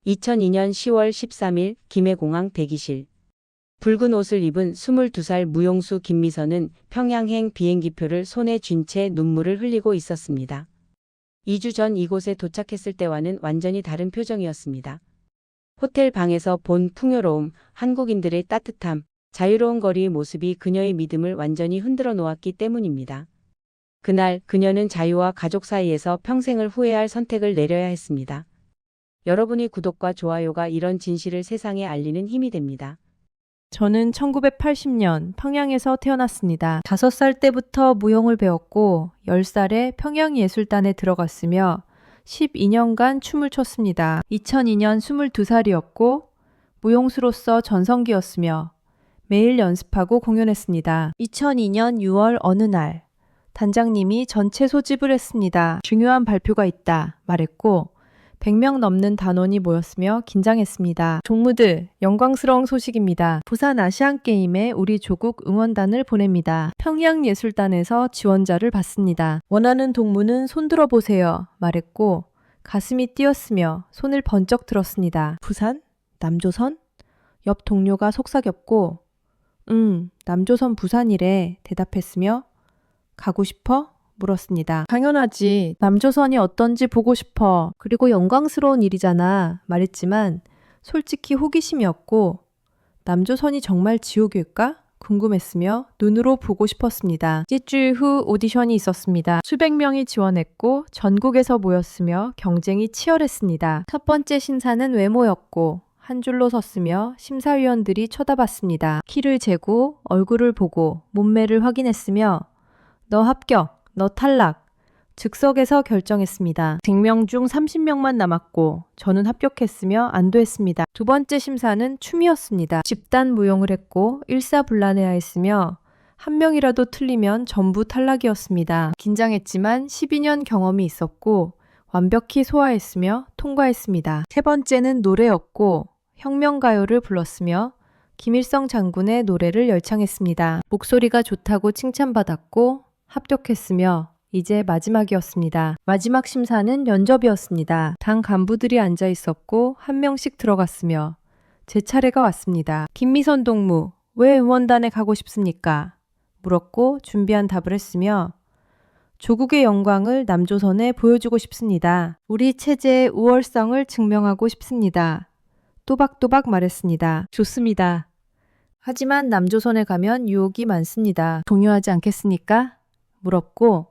2002년 10월 13일 김해공항 대기실. 붉은 옷을 입은 22살 무용수 김미선은 평양행 비행기표를 손에 쥔 채 눈물을 흘리고 있었습니다. 2주 전 이곳에 도착했을 때와는 완전히 다른 표정이었습니다. 호텔 방에서 본 풍요로움, 한국인들의 따뜻함, 자유로운 거리의 모습이 그녀의 믿음을 완전히 흔들어 놓았기 때문입니다. 그날 그녀는 자유와 가족 사이에서 평생을 후회할 선택을 내려야 했습니다. 여러분의 구독과 좋아요가 이런 진실을 세상에 알리는 힘이 됩니다. 저는 1980년 평양에서 태어났습니다. 5살 때부터 무용을 배웠고 10살에 평양예술단에 들어갔으며 12년간 춤을 췄습니다. 2002년 22살이었고 무용수로서 전성기였으며 매일 연습하고 공연했습니다. 2002년 6월 어느 날 단장님이 전체 소집을 했습니다. 중요한 발표가 있다 말했고 100명 넘는 단원이 모였으며 긴장했습니다. 동무들, 영광스러운 소식입니다. 부산 아시안게임에 우리 조국 응원단을 보냅니다. 평양예술단에서 지원자를 받습니다. 원하는 동무는 손들어 보세요 말했고 가슴이 뛰었으며 손을 번쩍 들었습니다. 부산? 남조선? 옆 동료가 속삭였고 남조선 부산이래 대답했으며 가고 싶어? 물었습니다. 당연하지. 남조선이 어떤지 보고 싶어. 그리고 영광스러운 일이잖아. 말했지만 솔직히 호기심이었고 남조선이 정말 지옥일까? 궁금했으며 눈으로 보고 싶었습니다. 일주일 후 오디션이 있었습니다. 수백 명이 지원했고 전국에서 모였으며 경쟁이 치열했습니다. 첫 번째 심사는 외모였고 한 줄로 섰으며 심사위원들이 쳐다봤습니다. 키를 재고 얼굴을 보고 몸매를 확인했으며 너 합격, 너 탈락. 즉석에서 결정했습니다. 100명 중 30명만 남았고 저는 합격했으며 안도했습니다. 두 번째 심사는 춤이었습니다. 집단 무용을 했고 일사불란해야했으며 한 명이라도 틀리면 전부 탈락이었습니다. 긴장했지만 12년 경험이 있었고 완벽히 소화했으며 통과했습니다. 세 번째는 노래였고 혁명가요를 불렀으며 김일성 장군의 노래를 열창했습니다. 목소리가 좋다고 칭찬받았고 합격했으며 이제 마지막이었습니다. 마지막 심사는 면접이었습니다. 당 간부들이 앉아 있었고 한 명씩 들어갔으며 제 차례가 왔습니다. 김미선 동무, 왜 응원단에 가고 싶습니까? 물었고 준비한 답을 했으며 조국의 영광을 남조선에 보여주고 싶습니다. 우리 체제의 우월성을 증명하고 싶습니다. 또박또박 말했습니다. 좋습니다. 하지만 남조선에 가면 유혹이 많습니다. 동요하지 않겠습니까? 물었고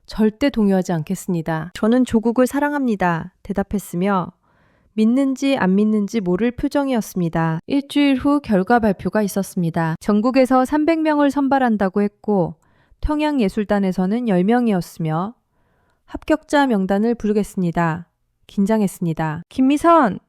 절대 동요하지 않겠습니다. 저는 조국을 사랑합니다. 대답했으며 믿는지 안 믿는지 모를 표정이었습니다. 일주일 후 결과 발표가 있었습니다. 전국에서 300명을 선발한다고 했고 평양예술단에서는 10명이었으며 합격자 명단을 부르겠습니다. 긴장했습니다. 김미선!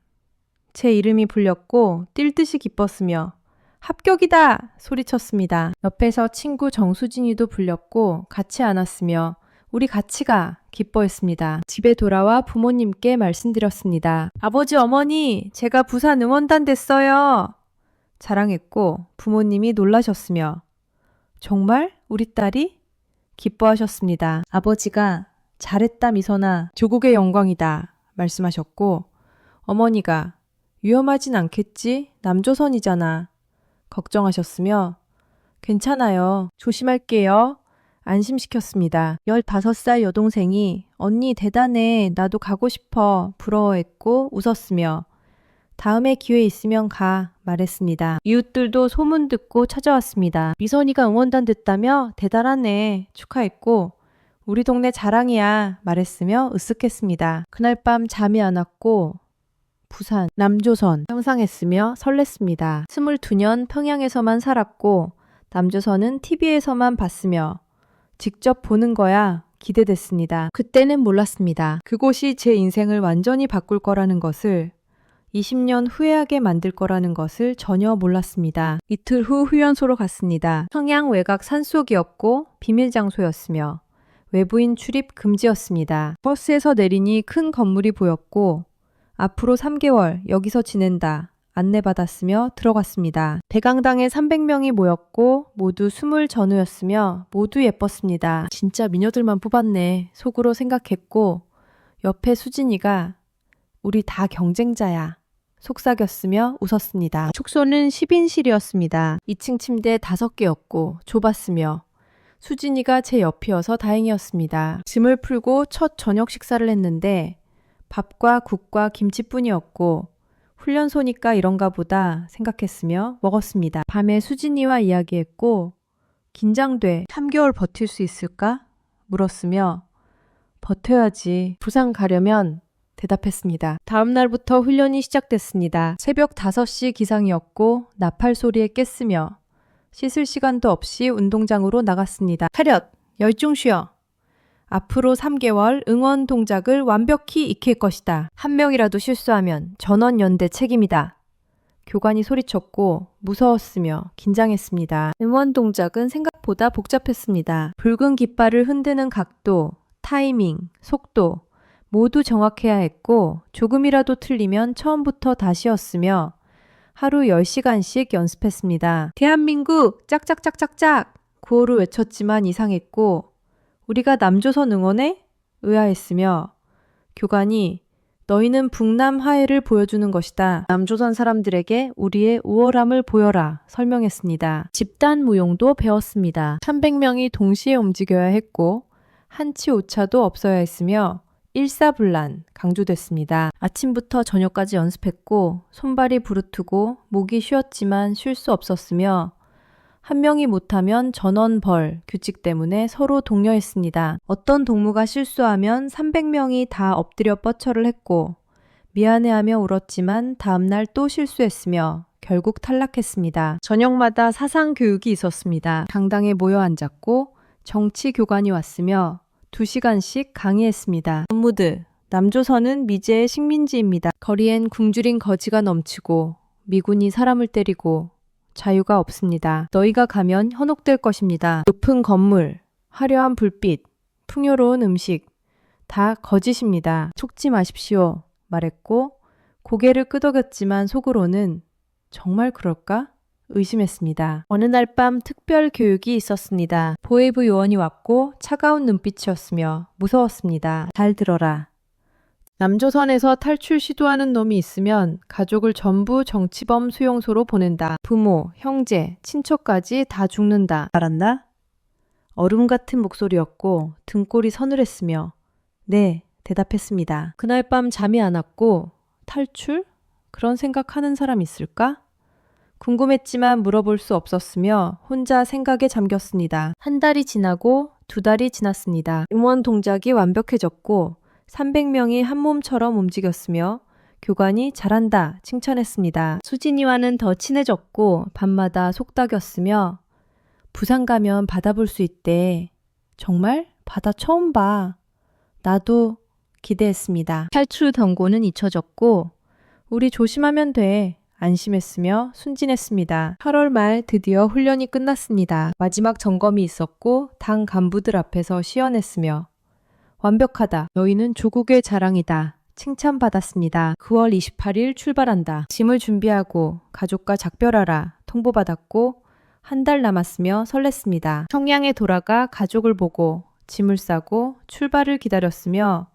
제 이름이 불렸고 뛸 듯이 기뻤으며 합격이다! 소리쳤습니다. 옆에서 친구 정수진이도 불렸고 같이 안았으며 우리 같이 가! 기뻐했습니다. 집에 돌아와 부모님께 말씀드렸습니다. 아버지, 어머니, 제가 부산 응원단 됐어요! 자랑했고 부모님이 놀라셨으며 정말? 우리 딸이? 기뻐하셨습니다. 아버지가 잘했다 미선아, 조국의 영광이다 말씀하셨고 어머니가 위험하진 않겠지? 남조선이잖아. 걱정하셨으며 괜찮아요. 조심할게요. 안심시켰습니다. 15살 여동생이 언니 대단해. 나도 가고 싶어. 부러워했고 웃었으며 다음에 기회 있으면 가 말했습니다. 이웃들도 소문 듣고 찾아왔습니다. 미선이가 응원단 됐다며? 대단하네. 축하했고 우리 동네 자랑이야 말했으며 으쓱했습니다. 그날 밤 잠이 안 왔고 부산, 남조선 상상했으며 설렜습니다. 22년 평양에서만 살았고 남조선은 TV에서만 봤으며 직접 보는 거야 기대됐습니다. 그때는 몰랐습니다. 그곳이 제 인생을 완전히 바꿀 거라는 것을 20년 후회하게 만들 거라는 것을 전혀 몰랐습니다. 이틀 후 휴연소로 갔습니다. 평양 외곽 산속이었고 비밀 장소였으며 외부인 출입 금지였습니다. 버스에서 내리니 큰 건물이 보였고 앞으로 3개월 여기서 지낸다 안내받았으며 들어갔습니다. 대강당에 300명이 모였고 모두 20 전후였으며 모두 예뻤습니다. 진짜 미녀들만 뽑았네 속으로 생각했고 옆에 수진이가 우리 다 경쟁자야 속삭였으며 웃었습니다. 축소는 10인실이었습니다. 2층 침대 5개였고 좁았으며 수진이가 제 옆이어서 다행이었습니다. 짐을 풀고 첫 저녁 식사를 했는데 밥과 국과 김치뿐이었고 훈련소니까 이런가 보다 생각했으며 먹었습니다. 밤에 수진이와 이야기했고 긴장돼. 3개월 버틸 수 있을까? 물었으며 버텨야지. 부산 가려면 대답했습니다. 다음 날부터 훈련이 시작됐습니다. 새벽 5시 기상이었고 나팔 소리에 깼으며 씻을 시간도 없이 운동장으로 나갔습니다. 차렷! 열중 쉬어! 앞으로 3개월 응원 동작을 완벽히 익힐 것이다. 한 명이라도 실수하면 전원연대 책임이다. 교관이 소리쳤고 무서웠으며 긴장했습니다. 응원 동작은 생각보다 복잡했습니다. 붉은 깃발을 흔드는 각도, 타이밍, 속도 모두 정확해야 했고 조금이라도 틀리면 처음부터 다시였으며 하루 10시간씩 연습했습니다. 대한민국 짝짝짝짝짝 구호를 외쳤지만 이상했고 우리가 남조선 응원해? 의아했으며 교관이 너희는 북남 화해를 보여주는 것이다. 남조선 사람들에게 우리의 우월함을 보여라 설명했습니다. 집단 무용도 배웠습니다. 300명이 동시에 움직여야 했고 한치 오차도 없어야 했으며 일사불란 강조됐습니다. 아침부터 저녁까지 연습했고 손발이 부르트고 목이 쉬었지만 쉴 수 없었으며 한 명이 못하면 전원벌 규칙 때문에 서로 독려했습니다. 어떤 동무가 실수하면 300명이 다 엎드려 뻗쳐를 했고 미안해하며 울었지만 다음날 또 실수했으며 결국 탈락했습니다. 저녁마다 사상 교육이 있었습니다. 강당에 모여 앉았고 정치 교관이 왔으며 2시간씩 강의했습니다. 업무드, 남조선은 미제의 식민지입니다. 거리엔 굶주린 거지가 넘치고 미군이 사람을 때리고 자유가 없습니다. 너희가 가면 현혹될 것입니다. 높은 건물, 화려한 불빛, 풍요로운 음식, 다 거짓입니다. 속지 마십시오. 말했고 고개를 끄덕였지만 속으로는 정말 그럴까? 의심했습니다. 어느 날 밤 특별 교육이 있었습니다. 보이브 요원이 왔고 차가운 눈빛이었으며 무서웠습니다. 잘 들어라. 남조선에서 탈출 시도하는 놈이 있으면 가족을 전부 정치범 수용소로 보낸다. 부모, 형제, 친척까지 다 죽는다. 알았나? 얼음 같은 목소리였고 등골이 서늘했으며 네, 대답했습니다. 그날 밤 잠이 안 왔고 탈출? 그런 생각하는 사람 있을까? 궁금했지만 물어볼 수 없었으며 혼자 생각에 잠겼습니다. 한 달이 지나고 2달이 지났습니다. 응원 동작이 완벽해졌고 300명이 한 몸처럼 움직였으며 교관이 잘한다 칭찬했습니다. 수진이와는 더 친해졌고 밤마다 속닥였으며 부산 가면 바다 볼 수 있대. 정말? 바다 처음 봐. 나도 기대했습니다. 탈출 경고는 잊혀졌고 우리 조심하면 돼. 안심했으며 순진했습니다. 8월 말 드디어 훈련이 끝났습니다. 마지막 점검이 있었고 당 간부들 앞에서 시연했으며 완벽하다. 너희는 조국의 자랑이다. 칭찬받았습니다. 9월 28일 출발한다. 짐을 준비하고 가족과 작별하라. 통보받았고 한 달 남았으며 설렜습니다. 청양에 돌아가 가족을 보고 짐을 싸고 출발을 기다렸으며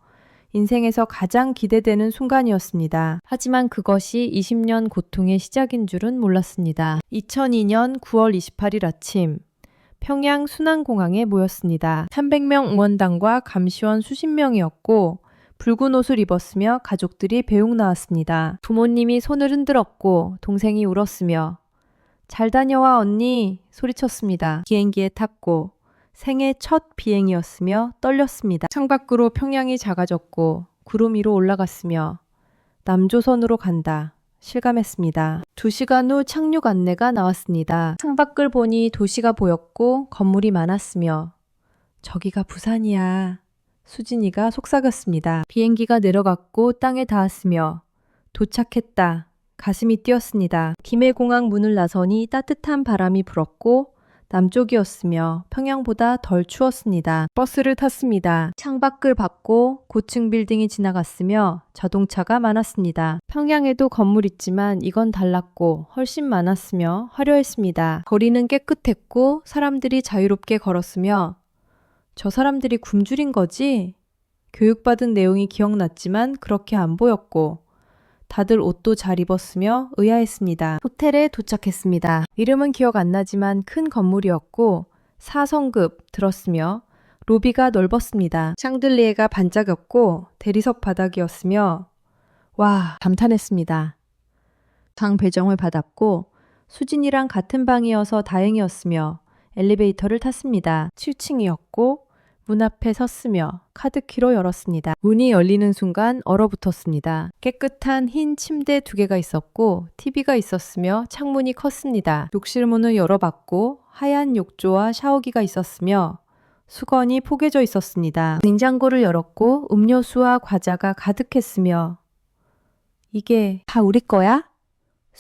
인생에서 가장 기대되는 순간이었습니다. 하지만 그것이 20년 고통의 시작인 줄은 몰랐습니다. 2002년 9월 28일 아침 평양 순안공항에 모였습니다. 300명 응원단과 감시원 수십 명이었고 붉은 옷을 입었으며 가족들이 배웅 나왔습니다. 부모님이 손을 흔들었고 동생이 울었으며 잘 다녀와 언니 소리쳤습니다. 비행기에 탔고 생애 첫 비행이었으며 떨렸습니다. 창밖으로 평양이 작아졌고 구름 위로 올라갔으며 남조선으로 간다. 실감했습니다. 2시간 후 착륙 안내가 나왔습니다. 창밖을 보니 도시가 보였고 건물이 많았으며 저기가 부산이야. 수진이가 속삭였습니다. 비행기가 내려갔고 땅에 닿았으며 도착했다. 가슴이 뛰었습니다. 김해공항 문을 나서니 따뜻한 바람이 불었고 남쪽이었으며 평양보다 덜 추웠습니다. 버스를 탔습니다. 창밖을 밟고 고층 빌딩이 지나갔으며 자동차가 많았습니다. 평양에도 건물 있지만 이건 달랐고 훨씬 많았으며 화려했습니다. 거리는 깨끗했고 사람들이 자유롭게 걸었으며 저 사람들이 굶주린 거지? 교육받은 내용이 기억났지만 그렇게 안 보였고 다들 옷도 잘 입었으며 의아했습니다. 호텔에 도착했습니다. 이름은 기억 안 나지만 큰 건물이었고 4성급 들었으며 로비가 넓었습니다. 샹들리에가 반짝였고 대리석 바닥이었으며 와, 감탄했습니다. 방 배정을 받았고 수진이랑 같은 방이어서 다행이었으며 엘리베이터를 탔습니다. 7층이었고 문 앞에 섰으며 카드키로 열었습니다. 문이 열리는 순간 얼어붙었습니다. 깨끗한 흰 침대 2개가 있었고 TV가 있었으며 창문이 컸습니다. 욕실 문을 열어봤고 하얀 욕조와 샤워기가 있었으며 수건이 포개져 있었습니다. 냉장고를 열었고 음료수와 과자가 가득했으며 이게 다 우리 거야?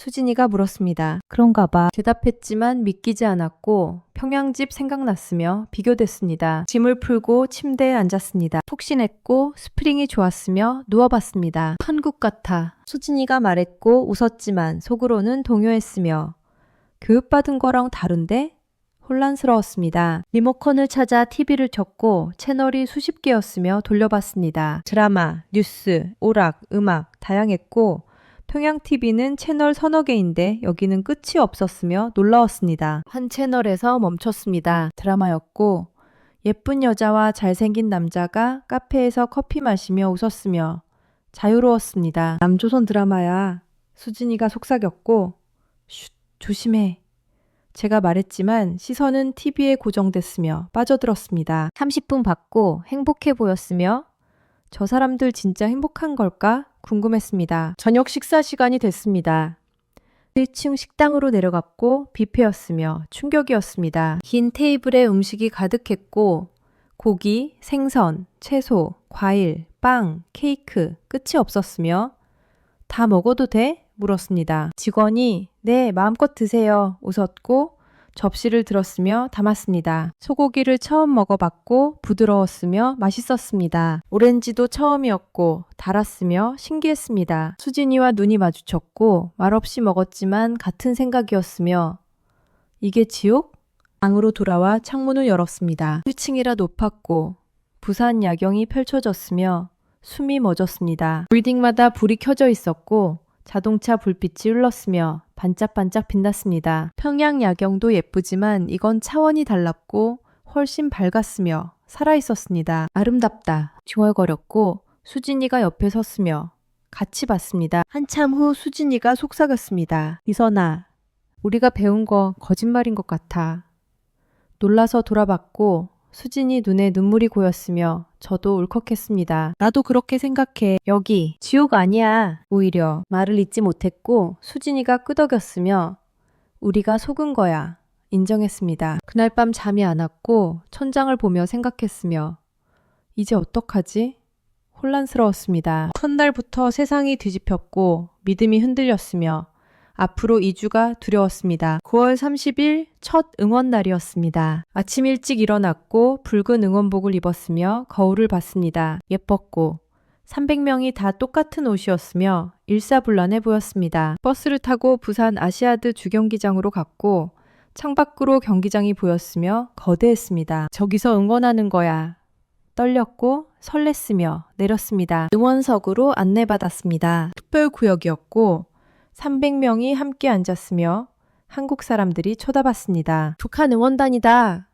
수진이가 물었습니다. 그런가 봐. 대답했지만 믿기지 않았고 평양집 생각났으며 비교됐습니다. 짐을 풀고 침대에 앉았습니다. 푹신했고 스프링이 좋았으며 누워봤습니다. 천국 같아. 수진이가 말했고 웃었지만 속으로는 동요했으며 교육받은 거랑 다른데? 혼란스러웠습니다. 리모컨을 찾아 TV를 켰고 채널이 수십 개였으며 돌려봤습니다. 드라마, 뉴스, 오락, 음악 다양했고 평양TV는 채널 서너 개인데 여기는 끝이 없었으며 놀라웠습니다. 한 채널에서 멈췄습니다. 드라마였고 예쁜 여자와 잘생긴 남자가 카페에서 커피 마시며 웃었으며 자유로웠습니다. 남조선 드라마야. 수진이가 속삭였고 쉿, 조심해. 제가 말했지만 시선은 TV에 고정됐으며 빠져들었습니다. 30분 받고 행복해 보였으며 저 사람들 진짜 행복한 걸까? 궁금했습니다. 저녁 식사 시간이 됐습니다. 1층 식당으로 내려갔고 뷔페였으며 충격이었습니다. 긴 테이블에 음식이 가득했고 고기, 생선, 채소, 과일, 빵, 케이크 끝이 없었으며 다 먹어도 돼? 물었습니다. 직원이 네, 마음껏 드세요. 웃었고 접시를 들었으며 담았습니다. 소고기를 처음 먹어봤고 부드러웠으며 맛있었습니다. 오렌지도 처음이었고 달았으며 신기했습니다. 수진이와 눈이 마주쳤고 말없이 먹었지만 같은 생각이었으며 이게 지옥? 방으로 돌아와 창문을 열었습니다. 1층이라 높았고 부산 야경이 펼쳐졌으며 숨이 멎었습니다. 빌딩마다 불이 켜져 있었고 자동차 불빛이 흘렀으며 반짝반짝 빛났습니다. 평양 야경도 예쁘지만 이건 차원이 달랐고 훨씬 밝았으며 살아있었습니다. 아름답다. 중얼거렸고 수진이가 옆에 섰으며 같이 봤습니다. 한참 후 수진이가 속삭였습니다. 이선아, 우리가 배운 거 거짓말인 것 같아. 놀라서 돌아봤고 수진이 눈에 눈물이 고였으며 저도 울컥했습니다. 나도 그렇게 생각해. 여기 지옥 아니야. 오히려 말을 잇지 못했고 수진이가 끄덕였으며 우리가 속은 거야. 인정했습니다. 그날 밤 잠이 안 왔고 천장을 보며 생각했으며 이제 어떡하지? 혼란스러웠습니다. 첫날부터 세상이 뒤집혔고 믿음이 흔들렸으며 앞으로 2주가 두려웠습니다. 9월 30일 첫 응원날이었습니다. 아침 일찍 일어났고 붉은 응원복을 입었으며 거울을 봤습니다. 예뻤고 300명이 다 똑같은 옷이었으며 일사불란해 보였습니다. 버스를 타고 부산 아시아드 주경기장으로 갔고 창밖으로 경기장이 보였으며 거대했습니다. 저기서 응원하는 거야. 떨렸고 설렜으며 내렸습니다. 응원석으로 안내받았습니다. 특별구역이었고 300명이 함께 앉았으며 한국 사람들이 쳐다봤습니다. 북한 응원단이다.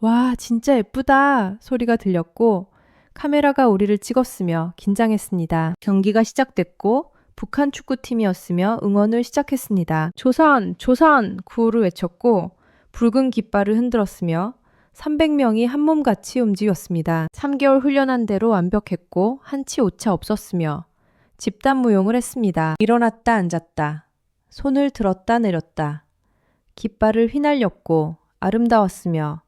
와, 진짜 예쁘다. 소리가 들렸고 카메라가 우리를 찍었으며 긴장했습니다. 경기가 시작됐고 북한 축구팀이었으며 응원을 시작했습니다. 조선! 조선! 구호를 외쳤고 붉은 깃발을 흔들었으며 300명이 한몸같이 움직였습니다. 3개월 훈련한 대로 완벽했고 한치 오차 없었으며 집단무용을 했습니다. 일어났다 앉았다. 손을 들었다 내렸다. 깃발을 휘날렸고 아름다웠으며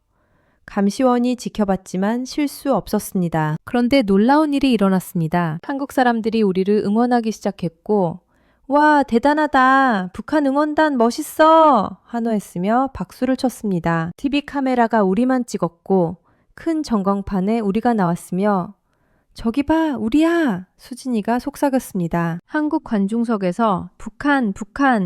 감시원이 지켜봤지만 실수 없었습니다. 그런데 놀라운 일이 일어났습니다. 한국 사람들이 우리를 응원하기 시작했고 와, 대단하다. 북한 응원단 멋있어. 환호했으며 박수를 쳤습니다. TV 카메라가 우리만 찍었고 큰 전광판에 우리가 나왔으며 저기 봐, 우리야! 수진이가 속삭였습니다. 한국 관중석에서 북한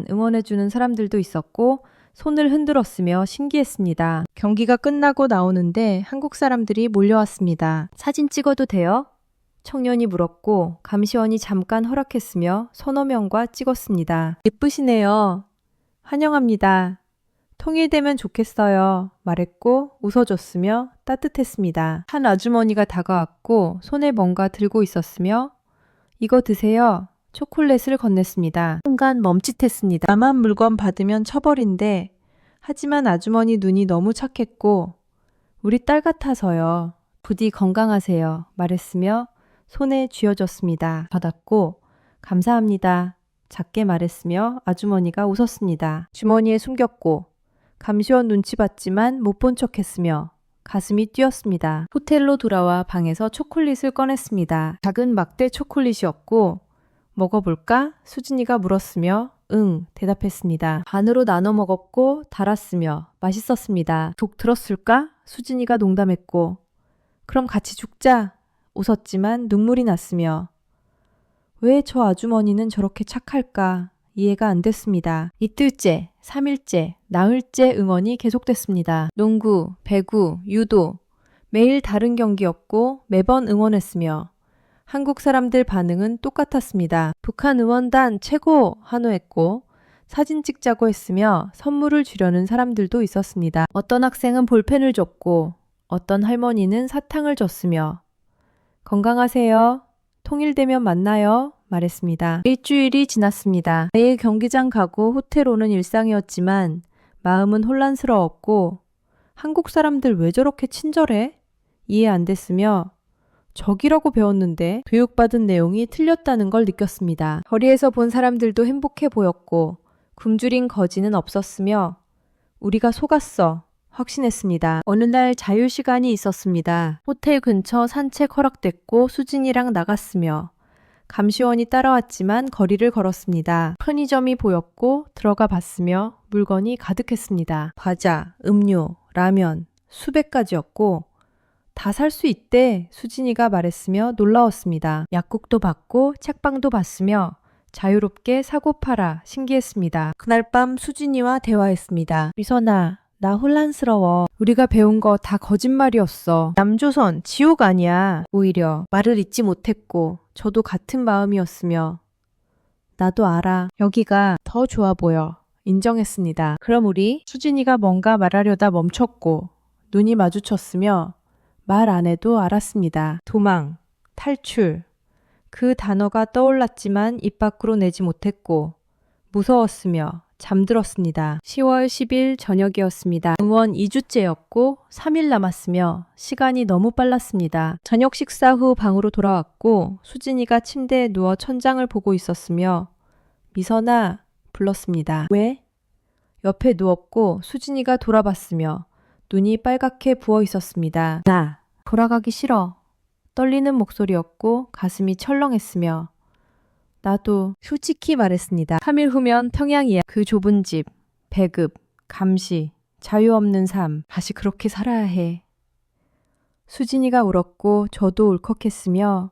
응원해주는 사람들도 있었고 손을 흔들었으며 신기했습니다. 경기가 끝나고 나오는데 한국 사람들이 몰려왔습니다. 사진 찍어도 돼요? 청년이 물었고 감시원이 잠깐 허락했으며 서너 명과 찍었습니다. 예쁘시네요. 환영합니다. 통일되면 좋겠어요. 말했고 웃어줬으며 따뜻했습니다. 한 아주머니가 다가왔고 손에 뭔가 들고 있었으며 이거 드세요. 초콜릿을 건넸습니다. 순간 멈칫했습니다. 나만 물건 받으면 처벌인데 하지만 아주머니 눈이 너무 착했고 우리 딸 같아서요. 부디 건강하세요. 말했으며 손에 쥐어줬습니다. 받았고 감사합니다. 작게 말했으며 아주머니가 웃었습니다. 주머니에 숨겼고 감시원 눈치 봤지만 못 본 척했으며 가슴이 뛰었습니다. 호텔로 돌아와 방에서 초콜릿을 꺼냈습니다. 작은 막대 초콜릿이었고 먹어볼까? 수진이가 물었으며 응 대답했습니다. 반으로 나눠 먹었고 달았으며 맛있었습니다. 독 들었을까? 수진이가 농담했고 그럼 같이 죽자. 웃었지만 눈물이 났으며 왜 저 아주머니는 저렇게 착할까? 이해가 안 됐습니다. 이틀째, 3일째, 나흘째 응원이 계속됐습니다. 농구, 배구, 유도, 매일 다른 경기였고 매번 응원했으며 한국 사람들 반응은 똑같았습니다. 북한 응원단 최고! 환호했고 사진 찍자고 했으며 선물을 주려는 사람들도 있었습니다. 어떤 학생은 볼펜을 줬고 어떤 할머니는 사탕을 줬으며 건강하세요. 통일되면 만나요. 말했습니다. 일주일이 지났습니다. 매일 경기장 가고 호텔 오는 일상이었지만 마음은 혼란스러웠고 한국 사람들 왜 저렇게 친절해? 이해 안 됐으며 적이라고 배웠는데 교육받은 내용이 틀렸다는 걸 느꼈습니다. 거리에서 본 사람들도 행복해 보였고 굶주린 거지는 없었으며 우리가 속았어. 확신했습니다. 어느 날 자유시간이 있었습니다. 호텔 근처 산책 허락됐고 수진이랑 나갔으며 감시원이 따라왔지만 거리를 걸었습니다. 편의점이 보였고 들어가 봤으며 물건이 가득했습니다. 과자, 음료, 라면, 수백 가지였고 다 살 수 있대 수진이가 말했으며 놀라웠습니다. 약국도 받고 책방도 봤으며 자유롭게 사고 팔아 신기했습니다. 그날 밤 수진이와 대화했습니다. 미선아, 나 혼란스러워. 우리가 배운 거 다 거짓말이었어. 남조선 지옥 아니야. 오히려 말을 잊지 못했고 저도 같은 마음이었으며 나도 알아. 여기가 더 좋아 보여. 인정했습니다. 그럼 우리? 수진이가 뭔가 말하려다 멈췄고 눈이 마주쳤으며 말 안 해도 알았습니다. 도망, 탈출. 그 단어가 떠올랐지만 입 밖으로 내지 못했고 무서웠으며 잠들었습니다. 10월 10일 저녁이었습니다. 응원 2주째였고 3일 남았으며 시간이 너무 빨랐습니다. 저녁 식사 후 방으로 돌아왔고 수진이가 침대에 누워 천장을 보고 있었으며 미선아 불렀습니다. 왜? 옆에 누웠고 수진이가 돌아봤으며 눈이 빨갛게 부어 있었습니다. 나 돌아가기 싫어. 떨리는 목소리였고 가슴이 철렁했으며 나도 솔직히 말했습니다. 3일 후면 평양이야. 그 좁은 집, 배급, 감시, 자유 없는 삶. 다시 그렇게 살아야 해. 수진이가 울었고 저도 울컥했으며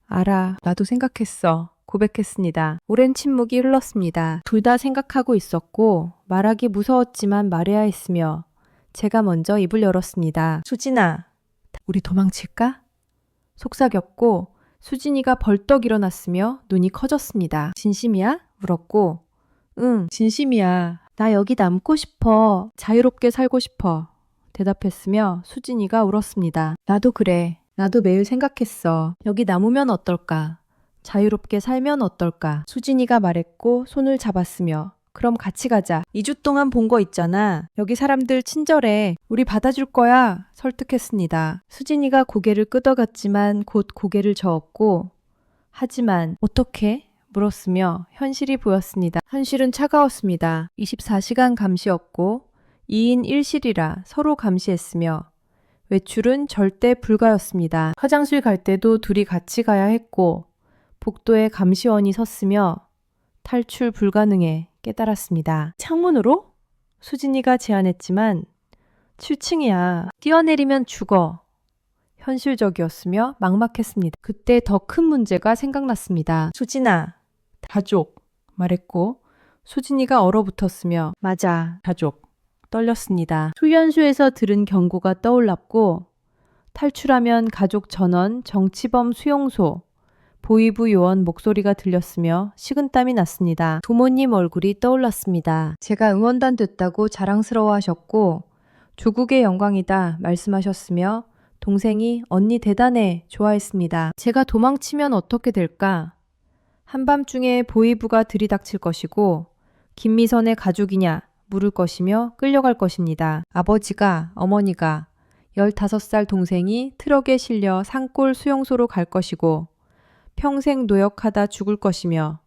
알아. 나도 생각했어. 고백했습니다. 오랜 침묵이 흘렀습니다. 둘 다 생각하고 있었고 말하기 무서웠지만 말해야 했으며 제가 먼저 입을 열었습니다. 수진아, 우리 도망칠까? 속삭였고 수진이가 벌떡 일어났으며 눈이 커졌습니다. 진심이야? 물었고 응, 진심이야. 나 여기 남고 싶어. 자유롭게 살고 싶어. 대답했으며 수진이가 울었습니다. 나도 그래. 나도 매일 생각했어. 여기 남으면 어떨까? 자유롭게 살면 어떨까? 수진이가 말했고 손을 잡았으며 그럼 같이 가자. 2주 동안 본 거 있잖아. 여기 사람들 친절해. 우리 받아줄 거야. 설득했습니다. 수진이가 고개를 끄덕였지만 곧 고개를 저었고 하지만 어떻게? 물었으며 현실이 보였습니다. 현실은 차가웠습니다. 24시간 감시였고 2인 1실이라 서로 감시했으며 외출은 절대 불가였습니다. 화장실 갈 때도 둘이 같이 가야 했고 복도에 감시원이 섰으며 탈출 불가능해 깨달았습니다. 창문으로? 수진이가 제안했지만 7층이야. 뛰어내리면 죽어. 현실적이었으며 막막했습니다. 그때 더 큰 문제가 생각났습니다. 수진아, 가족 말했고 수진이가 얼어붙었으며 맞아, 가족. 떨렸습니다. 훈련소에서 들은 경고가 떠올랐고 탈출하면 가족 전원 정치범 수용소. 보위부 요원 목소리가 들렸으며 식은땀이 났습니다. 부모님 얼굴이 떠올랐습니다. 제가 응원단 됐다고 자랑스러워하셨고 조국의 영광이다 말씀하셨으며 동생이 언니 대단해 좋아했습니다. 제가 도망치면 어떻게 될까? 한밤중에 보위부가 들이닥칠 것이고 김미선의 가족이냐 물을 것이며 끌려갈 것입니다. 아버지가 어머니가 15살 동생이 트럭에 실려 산골 수용소로 갈 것이고 평생 노역하다 죽을 것이며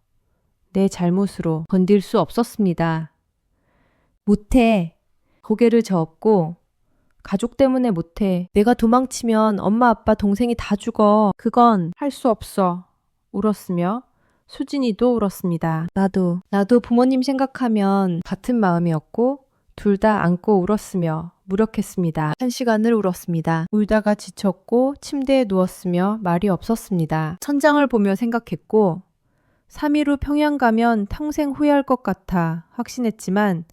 내 잘못으로 건들 수 없었습니다. 못해. 고개를 저었고 가족 때문에 못해. 내가 도망치면 엄마 아빠 동생이 다 죽어. 그건 할 수 없어. 울었으며 수진이도 울었습니다. 나도 부모님 생각하면 같은 마음이었고 둘 다 안고 울었으며 무력했습니다. 1시간을 울었습니다. 울다가 지쳤고 침대에 누웠으며 말이 없었습니다. 천장을 보며 생각했고 3일 후 평양 가면 평생 후회할 것 같아 확신했지만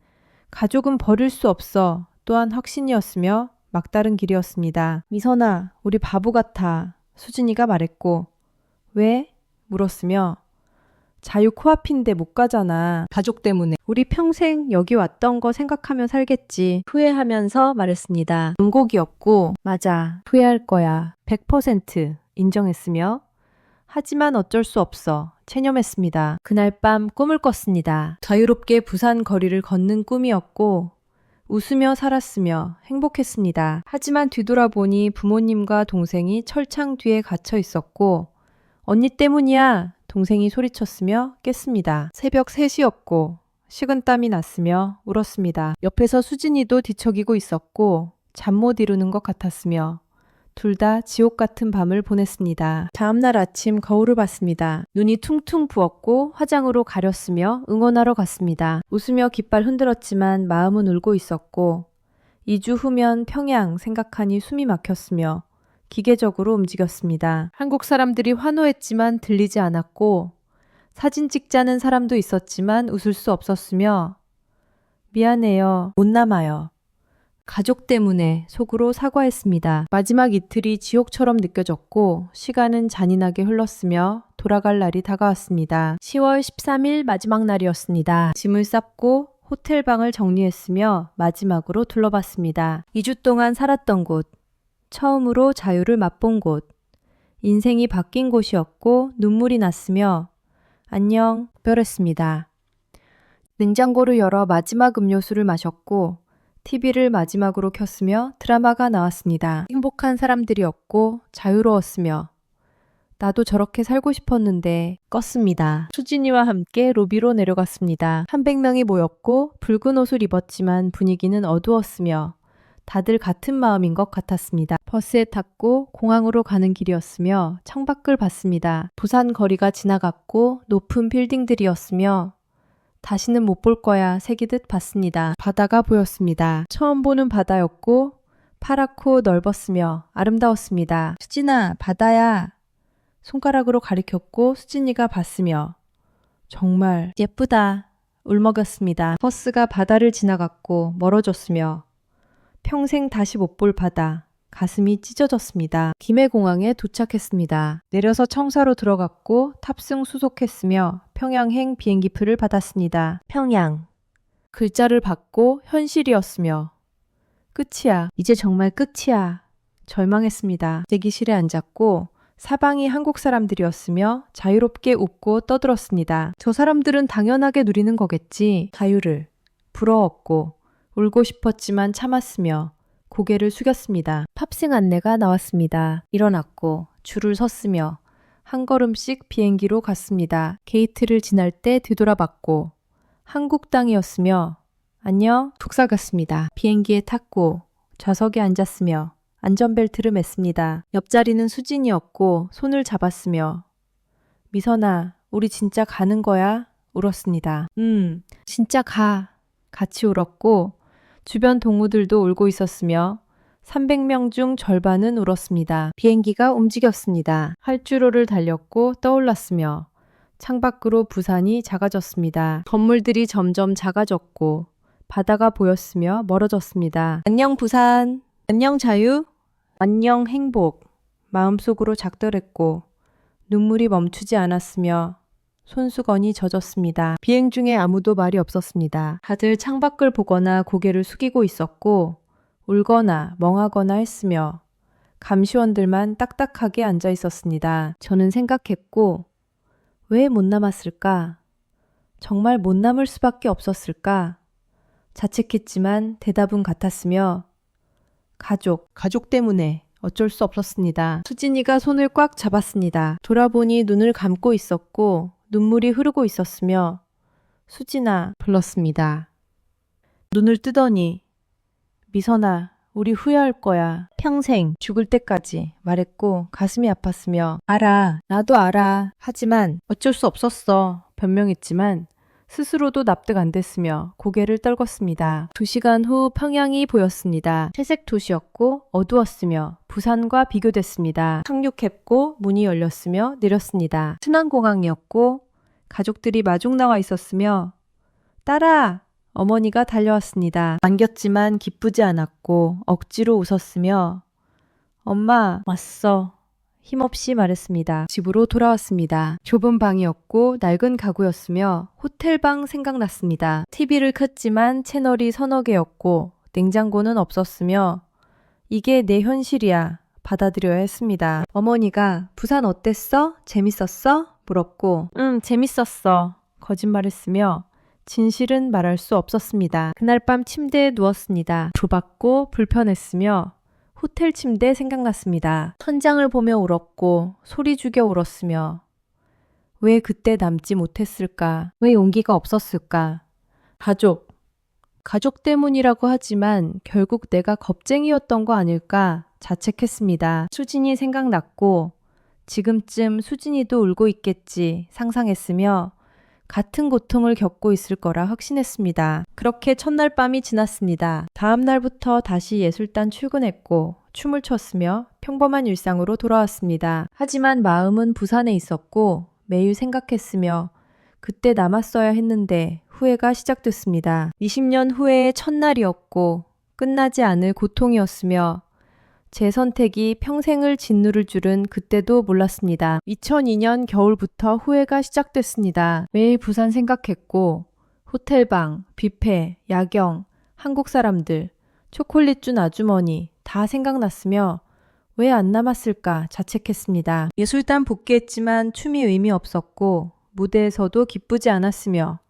가족은 버릴 수 없어 또한 확신이었으며 막다른 길이었습니다. 미선아, 우리 바보 같아. 수진이가 말했고 왜? 물었으며 자유 코앞인데 못 가잖아. 가족 때문에. 우리 평생 여기 왔던 거 생각하며 살겠지. 후회하면서 말했습니다. 응곡이었고 맞아. 후회할 거야. 100% 인정했으며 하지만 어쩔 수 없어. 체념했습니다. 그날 밤 꿈을 꿨습니다. 자유롭게 부산 거리를 걷는 꿈이었고 웃으며 살았으며 행복했습니다. 하지만 뒤돌아보니 부모님과 동생이 철창 뒤에 갇혀 있었고 언니 때문이야. 동생이 소리쳤으며 깼습니다. 새벽 3시였고 식은땀이 났으며 울었습니다. 옆에서 수진이도 뒤척이고 있었고 잠 못 이루는 것 같았으며 둘 다 지옥 같은 밤을 보냈습니다. 다음날 아침 거울을 봤습니다. 눈이 퉁퉁 부었고 화장으로 가렸으며 응원하러 갔습니다. 웃으며 깃발 흔들었지만 마음은 울고 있었고 2주 후면 평양 생각하니 숨이 막혔으며 기계적으로 움직였습니다. 한국 사람들이 환호했지만 들리지 않았고 사진 찍자는 사람도 있었지만 웃을 수 없었으며 미안해요. 못 남아요. 가족 때문에 속으로 사과했습니다. 마지막 이틀이 지옥처럼 느껴졌고 시간은 잔인하게 흘렀으며 돌아갈 날이 다가왔습니다. 10월 13일 마지막 날이었습니다. 짐을 쌌고 호텔방을 정리했으며 마지막으로 둘러봤습니다. 2주 동안 살았던 곳, 처음으로 자유를 맛본 곳, 인생이 바뀐 곳이었고 눈물이 났으며 안녕, 별했습니다. 냉장고를 열어 마지막 음료수를 마셨고 TV를 마지막으로 켰으며 드라마가 나왔습니다. 행복한 사람들이었고 자유로웠으며 나도 저렇게 살고 싶었는데 껐습니다. 수진이와 함께 로비로 내려갔습니다. 300명이 모였고 붉은 옷을 입었지만 분위기는 어두웠으며 다들 같은 마음인 것 같았습니다. 버스에 탔고 공항으로 가는 길이었으며 창밖을 봤습니다. 부산 거리가 지나갔고 높은 빌딩들이었으며 다시는 못 볼 거야 새기듯 봤습니다. 바다가 보였습니다. 처음 보는 바다였고 파랗고 넓었으며 아름다웠습니다. 수진아, 바다야. 손가락으로 가리켰고 수진이가 봤으며 정말 예쁘다. 울먹였습니다. 버스가 바다를 지나갔고 멀어졌으며 평생 다시 못 볼 바다. 가슴이 찢어졌습니다. 김해공항에 도착했습니다. 내려서 청사로 들어갔고 탑승 수속했으며 평양행 비행기표를 받았습니다. 평양. 글자를 받고 현실이었으며 끝이야. 이제 정말 끝이야. 절망했습니다. 대기실에 앉았고 사방이 한국 사람들이었으며 자유롭게 웃고 떠들었습니다. 저 사람들은 당연하게 누리는 거겠지. 자유를. 부러웠고 울고 싶었지만 참았으며 고개를 숙였습니다. 탑승 안내가 나왔습니다. 일어났고 줄을 섰으며 한 걸음씩 비행기로 갔습니다. 게이트를 지날 때 뒤돌아봤고 한국 땅이었으며 안녕 속삭였습니다. 비행기에 탔고 좌석에 앉았으며 안전벨트를 맸습니다. 옆자리는 수진이었고 손을 잡았으며 미선아, 우리 진짜 가는 거야? 울었습니다. 진짜 가. 같이 울었고 주변 동무들도 울고 있었으며 300명 중 절반은 울었습니다. 비행기가 움직였습니다. 활주로를 달렸고 떠올랐으며 창밖으로 부산이 작아졌습니다. 건물들이 점점 작아졌고 바다가 보였으며 멀어졌습니다. 안녕 부산, 안녕 자유. 안녕 행복 마음속으로 작별했고 눈물이 멈추지 않았으며 손수건이 젖었습니다. 비행 중에 아무도 말이 없었습니다. 다들 창밖을 보거나 고개를 숙이고 있었고 울거나 멍하거나 했으며 감시원들만 딱딱하게 앉아 있었습니다. 저는 생각했고 왜 못 남았을까? 정말 못 남을 수밖에 없었을까? 자책했지만 대답은 같았으며 가족 때문에 어쩔 수 없었습니다. 수진이가 손을 꽉 잡았습니다. 돌아보니 눈을 감고 있었고 눈물이 흐르고 있었으며 수진아 불렀습니다. 눈을 뜨더니 미선아 우리 후회할 거야. 평생 죽을 때까지 말했고 가슴이 아팠으며 알아 나도 알아 하지만 어쩔 수 없었어 변명했지만 스스로도 납득 안 됐으며 고개를 떨궜습니다. 2시간 후 평양이 보였습니다. 채색 도시였고 어두웠으며 부산과 비교됐습니다. 착륙했고 문이 열렸으며 내렸습니다. 순환공항이었고 가족들이 마중 나와 있었으며 딸아! 어머니가 달려왔습니다. 안겼지만 기쁘지 않았고 억지로 웃었으며 엄마 왔어. 힘없이 말했습니다. 집으로 돌아왔습니다. 좁은 방이었고 낡은 가구였으며 호텔방 생각났습니다. TV를 켰지만 채널이 서너 개였고 냉장고는 없었으며 이게 내 현실이야. 받아들여야 했습니다. 어머니가 부산 어땠어? 재밌었어? 물었고 재밌었어. 거짓말했으며 진실은 말할 수 없었습니다. 그날 밤 침대에 누웠습니다. 좁았고 불편했으며 호텔 침대 생각났습니다. 천장을 보며 울었고 소리 죽여 울었으며 왜 그때 남지 못했을까? 왜 용기가 없었을까? 가족 때문이라고 하지만 결국 내가 겁쟁이였던 거 아닐까 자책했습니다. 수진이 생각났고 지금쯤 수진이도 울고 있겠지 상상했으며 같은 고통을 겪고 있을 거라 확신했습니다. 그렇게 첫날 밤이 지났습니다. 다음 날부터 다시 예술단 출근했고 춤을 췄으며 평범한 일상으로 돌아왔습니다. 하지만 마음은 부산에 있었고 매일 생각했으며 그때 남았어야 했는데 후회가 시작됐습니다. 20년 후의 첫날이었고 끝나지 않을 고통이었으며 제 선택이 평생을 짓누를 줄은 그때도 몰랐습니다. 2002년 겨울부터 후회가 시작됐습니다. 매일 부산 생각했고 호텔방, 뷔페, 야경, 한국 사람들, 초콜릿 준 아주머니 다 생각났으며 왜 안 남았을까 자책했습니다. 예술단 복귀했지만 춤이 의미 없었고 무대에서도 기쁘지 않았으며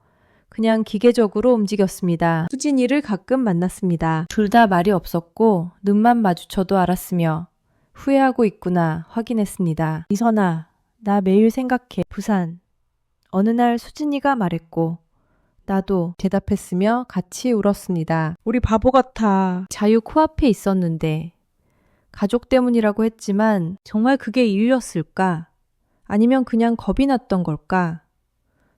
그냥 기계적으로 움직였습니다. 수진이를 가끔 만났습니다. 둘 다 말이 없었고 눈만 마주쳐도 알았으며 후회하고 있구나 확인했습니다. 미선아, 나 매일 생각해. 부산. 어느 날 수진이가 말했고 나도 대답했으며 같이 울었습니다. 우리 바보 같아. 자유 코앞에 있었는데 가족 때문이라고 했지만 정말 그게 이유였을까? 아니면 그냥 겁이 났던 걸까?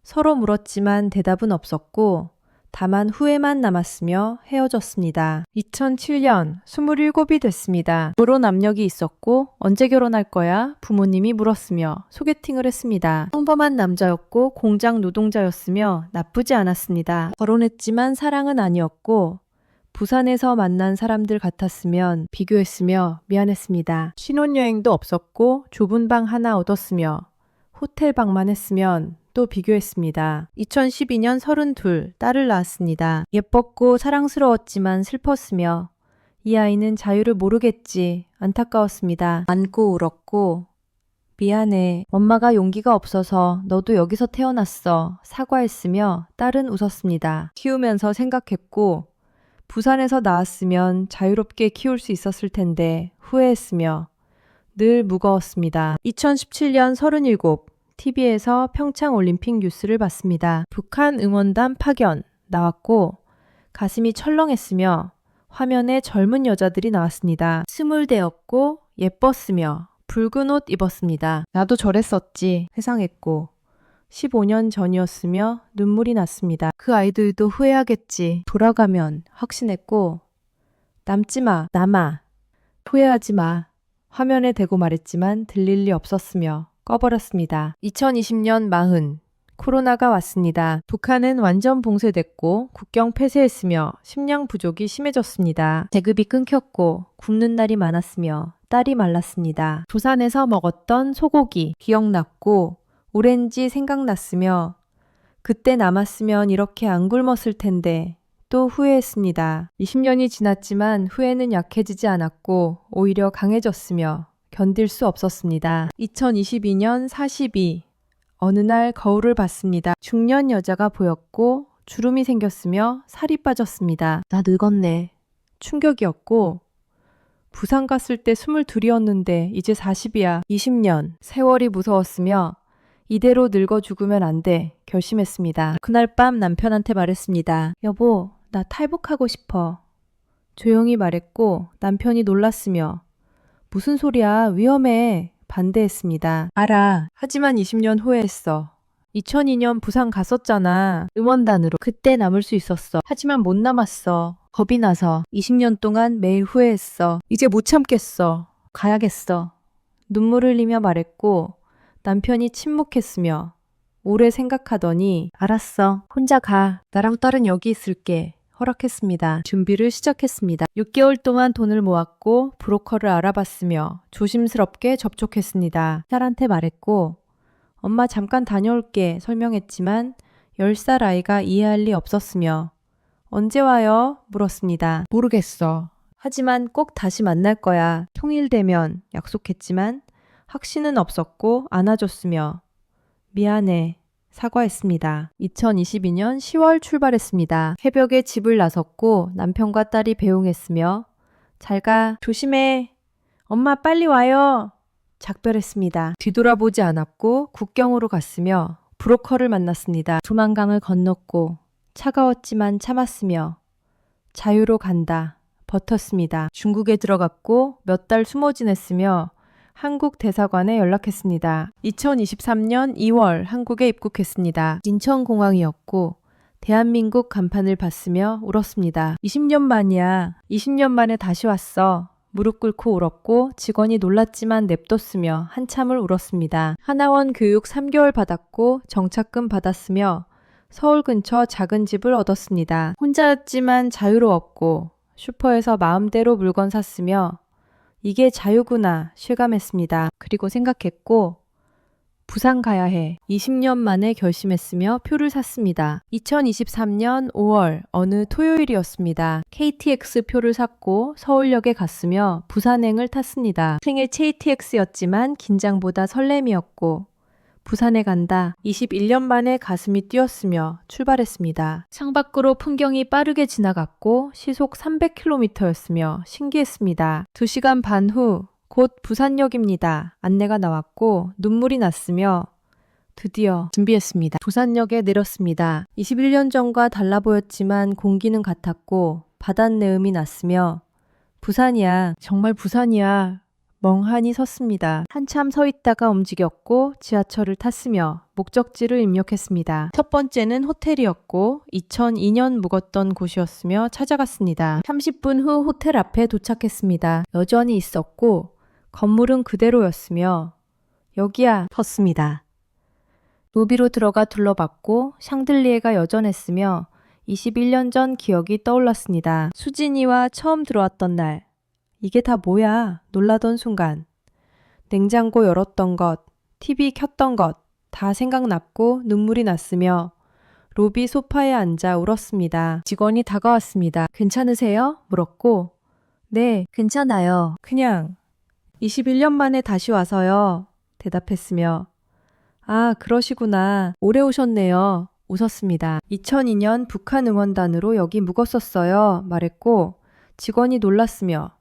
서로 물었지만 대답은 없었고 다만 후회만 남았으며 헤어졌습니다. 2007년 27이 됐습니다. 결혼 압력이 있었고 언제 결혼할 거야? 부모님이 물었으며 소개팅을 했습니다. 평범한 남자였고 공장 노동자였으며 나쁘지 않았습니다. 결혼했지만 사랑은 아니었고 부산에서 만난 사람들 같았으면 비교했으며 미안했습니다. 신혼여행도 없었고 좁은 방 하나 얻었으며 호텔 방만 했으면 또 비교했습니다. 2012년 32, 딸을 낳았습니다. 예뻤고 사랑스러웠지만 슬펐으며 이 아이는 자유를 모르겠지 안타까웠습니다. 안고 울었고 미안해. 엄마가 용기가 없어서 너도 여기서 태어났어. 사과했으며 딸은 웃었습니다. 키우면서 생각했고 부산에서 나왔으면 자유롭게 키울 수 있었을 텐데 후회했으며 늘 무거웠습니다. 2017년 37, TV에서 평창올림픽 뉴스를 봤습니다. 북한 응원단 파견 나왔고 가슴이 철렁했으며 화면에 젊은 여자들이 나왔습니다. 20대였고 예뻤으며 붉은 옷 입었습니다. 나도 저랬었지 회상했고 15년 전이었으며 눈물이 났습니다. 그 아이들도 후회하겠지. 돌아가면 확신했고 남지 마. 남아. 후회하지 마. 화면에 대고 말했지만 들릴 리 없었으며 꺼버렸습니다. 2020년 40. 코로나가 왔습니다. 북한은 완전 봉쇄됐고 국경 폐쇄했으며 식량 부족이 심해졌습니다. 제급이 끊겼고 굶는 날이 많았으며 딸이 말랐습니다. 부산에서 먹었던 소고기 기억났고 오렌지 생각났으며 그때 남았으면 이렇게 안 굶었을 텐데 또 후회했습니다. 20년이 지났지만 후회는 약해지지 않았고 오히려 강해졌으며 견딜 수 없었습니다. 2022년 42 어느 날 거울을 봤습니다. 중년 여자가 보였고 주름이 생겼으며 살이 빠졌습니다. 나 늙었네. 충격이었고 부산 갔을 때 22이었는데 이제 40이야. 20년. 세월이 무서웠으며 이대로 늙어 죽으면 안 돼. 결심했습니다. 그날 밤 남편한테 말했습니다. 여보, 나 탈북하고 싶어. 조용히 말했고 남편이 놀랐으며 무슨 소리야, 위험해. 반대했습니다. 알아. 하지만 20년 후회했어. 2002년 부산 갔었잖아. 응원단으로. 그때 남을 수 있었어. 하지만 못 남았어. 겁이 나서 20년 동안 매일 후회했어. 이제 못 참겠어. 가야겠어. 눈물 흘리며 말했고 남편이 침묵했으며 오래 생각하더니 알았어. 혼자 가. 나랑 딸은 여기 있을게. 허락했습니다. 준비를 시작했습니다. 6개월 동안 돈을 모았고 브로커를 알아봤으며 조심스럽게 접촉했습니다. 딸한테 말했고 엄마 잠깐 다녀올게 설명했지만 10살 아이가 이해할 리 없었으며 언제 와요? 물었습니다. 모르겠어. 하지만 꼭 다시 만날 거야. 통일되면 약속했지만 확신은 없었고 안아줬으며 미안해. 사과했습니다. 2022년 10월 출발했습니다. 새벽에 집을 나섰고 남편과 딸이 배웅했으며 잘 가. 조심해. 엄마 빨리 와요. 작별했습니다. 뒤돌아보지 않았고 국경으로 갔으며 브로커를 만났습니다. 두만강을 건넜고 차가웠지만 참았으며 자유로 간다. 버텼습니다. 중국에 들어갔고 몇 달 숨어 지냈으며 한국 대사관에 연락했습니다. 2023년 2월 한국에 입국했습니다. 인천공항이었고 대한민국 간판을 봤으며 울었습니다. 20년 만이야. 20년 만에 다시 왔어. 무릎 꿇고 울었고 직원이 놀랐지만 냅뒀으며 한참을 울었습니다. 하나원 교육 3개월 받았고 정착금 받았으며 서울 근처 작은 집을 얻었습니다. 혼자였지만 자유로웠고 슈퍼에서 마음대로 물건 샀으며 이게 자유구나 실감했습니다. 그리고 생각했고 부산 가야 해. 20년 만에 결심했으며 표를 샀습니다. 2023년 5월 어느 토요일이었습니다. KTX 표를 샀고 서울역에 갔으며 부산행을 탔습니다. 생일 KTX였지만 긴장보다 설렘이었고 부산에 간다. 21년 만에 가슴이 뛰었으며 출발했습니다. 창밖으로 풍경이 빠르게 지나갔고 시속 300km였으며 신기했습니다. 2시간 반 후 곧 부산역입니다. 안내가 나왔고 눈물이 났으며 드디어 준비했습니다. 부산역에 내렸습니다. 21년 전과 달라 보였지만 공기는 같았고 바닷내음이 났으며 부산이야. 정말 부산이야. 멍하니 섰습니다. 한참 서 있다가 움직였고 지하철을 탔으며 목적지를 입력했습니다. 첫 번째는 호텔이었고 2002년 묵었던 곳이었으며 찾아갔습니다. 30분 후 호텔 앞에 도착했습니다. 여전히 있었고 건물은 그대로였으며 여기야 섰습니다. 로비로 들어가 둘러봤고 샹들리에가 여전했으며 21년 전 기억이 떠올랐습니다. 수진이와 처음 들어왔던 날 이게 다 뭐야? 놀라던 순간. 냉장고 열었던 것, TV 켰던 것, 다 생각났고 눈물이 났으며 로비 소파에 앉아 울었습니다. 직원이 다가왔습니다. 괜찮으세요? 물었고 네, 괜찮아요. 그냥 21년 만에 다시 와서요. 대답했으며 아, 그러시구나. 오래 오셨네요. 웃었습니다. 2002년 북한 응원단으로 여기 묵었었어요. 말했고 직원이 놀랐으며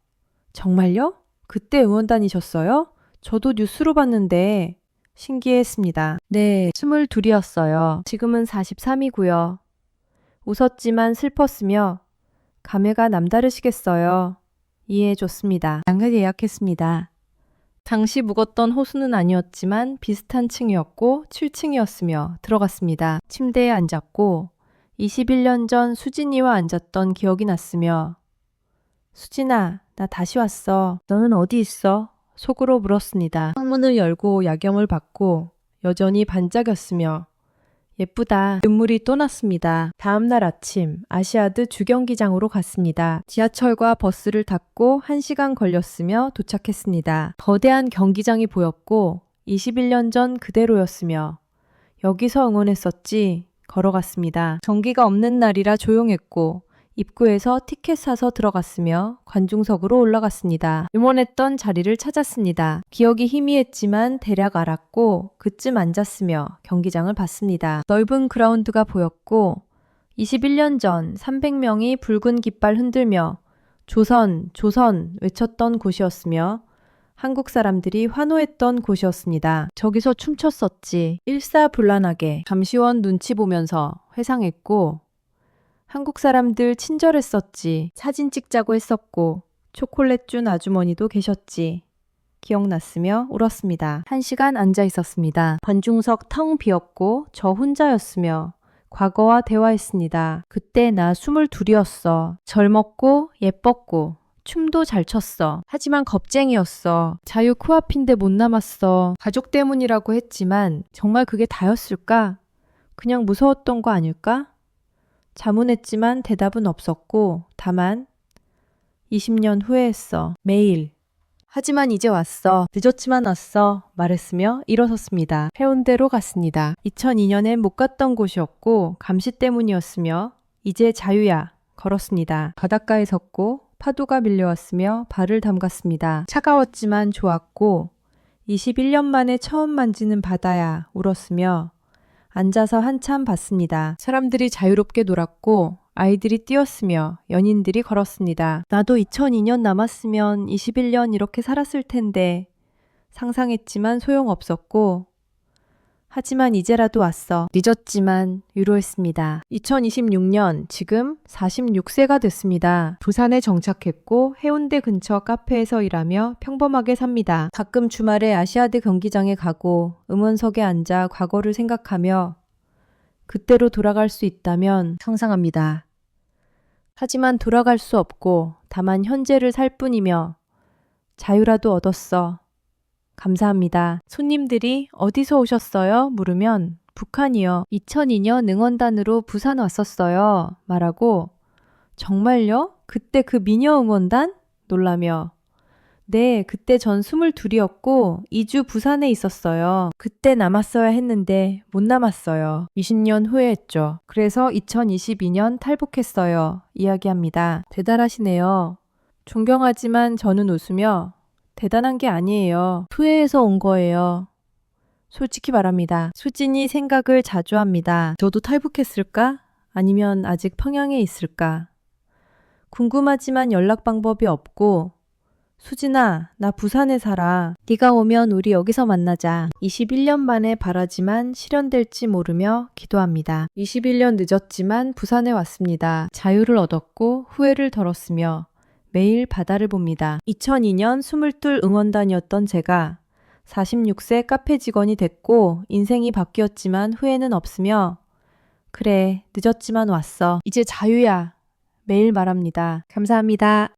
정말요? 그때 응원단이셨어요? 저도 뉴스로 봤는데 신기했습니다. 네, 22이었어요. 지금은 43이고요. 웃었지만 슬펐으며 감회가 남다르시겠어요. 이해해줬습니다. 양을 예약했습니다. 당시 묵었던 호수는 아니었지만 비슷한 층이었고 7층이었으며 들어갔습니다. 침대에 앉았고 21년 전 수진이와 앉았던 기억이 났으며 수진아, 나 다시 왔어. 너는 어디 있어? 속으로 물었습니다. 창문을 열고 야경을 봤고 여전히 반짝였으며 예쁘다. 눈물이 또 났습니다. 다음 날 아침 아시아드 주경기장으로 갔습니다. 지하철과 버스를 탔고 1시간 걸렸으며 도착했습니다. 거대한 경기장이 보였고 21년 전 그대로였으며 여기서 응원했었지. 걸어갔습니다. 전기가 없는 날이라 조용했고 입구에서 티켓 사서 들어갔으며 관중석으로 올라갔습니다. 응원했던 자리를 찾았습니다. 기억이 희미했지만 대략 알았고 그쯤 앉았으며 경기장을 봤습니다. 넓은 그라운드가 보였고 21년 전 300명이 붉은 깃발 흔들며 조선, 조선 외쳤던 곳이었으며 한국 사람들이 환호했던 곳이었습니다. 저기서 춤췄었지. 일사불란하게 감시원 눈치 보면서 회상했고 한국 사람들 친절했었지. 사진 찍자고 했었고 초콜릿 준 아주머니도 계셨지. 기억났으며 울었습니다. 1시간 앉아 있었습니다. 관중석 텅 비었고 저 혼자였으며 과거와 대화했습니다. 그때 나 22이었어. 젊었고 예뻤고 춤도 잘 췄어. 하지만 겁쟁이였어. 자유 코앞인데 못 남았어. 가족 때문이라고 했지만 정말 그게 다였을까? 그냥 무서웠던 거 아닐까? 자문했지만 대답은 없었고 다만 20년 후회했어. 매일. 하지만 이제 왔어. 늦었지만 왔어. 말했으며 일어섰습니다. 해운대로 갔습니다. 2002년엔 못 갔던 곳이었고 감시 때문이었으며 이제 자유야. 걸었습니다. 바닷가에 섰고 파도가 밀려왔으며 발을 담갔습니다. 차가웠지만 좋았고 21년 만에 처음 만지는 바다야. 울었으며 앉아서 한참 봤습니다. 사람들이 자유롭게 놀았고 아이들이 뛰었으며 연인들이 걸었습니다. 나도 2002년 남았으면 21년 이렇게 살았을 텐데 상상했지만 소용없었고 하지만 이제라도 왔어. 늦었지만 위로했습니다. 2026년 지금 46세가 됐습니다. 부산에 정착했고 해운대 근처 카페에서 일하며 평범하게 삽니다. 가끔 주말에 아시아드 경기장에 가고 응원석에 앉아 과거를 생각하며 그때로 돌아갈 수 있다면 상상합니다. 하지만 돌아갈 수 없고 다만 현재를 살 뿐이며 자유라도 얻었어. 감사합니다. 손님들이 어디서 오셨어요? 물으면 북한이요. 2002년 응원단으로 부산 왔었어요. 말하고 정말요? 그때 그 미녀 응원단? 놀라며 네, 그때 전 22이었고 2주 부산에 있었어요. 그때 남았어야 했는데 못 남았어요. 20년 후회했죠. 그래서 2022년 탈북했어요. 이야기합니다. 대단하시네요. 존경하지만 저는 웃으며 대단한 게 아니에요. 후회해서 온 거예요. 솔직히 말합니다. 수진이 생각을 자주 합니다. 저도 탈북했을까? 아니면 아직 평양에 있을까? 궁금하지만 연락 방법이 없고 수진아, 나 부산에 살아. 네가 오면 우리 여기서 만나자. 21년 만에 바라지만 실현될지 모르며 기도합니다. 21년 늦었지만 부산에 왔습니다. 자유를 얻었고 후회를 덜었으며 매일 바다를 봅니다. 2002년 22 응원단이었던 제가 46세 카페 직원이 됐고 인생이 바뀌었지만 후회는 없으며 그래, 늦었지만 왔어. 이제 자유야. 매일 말합니다. 감사합니다.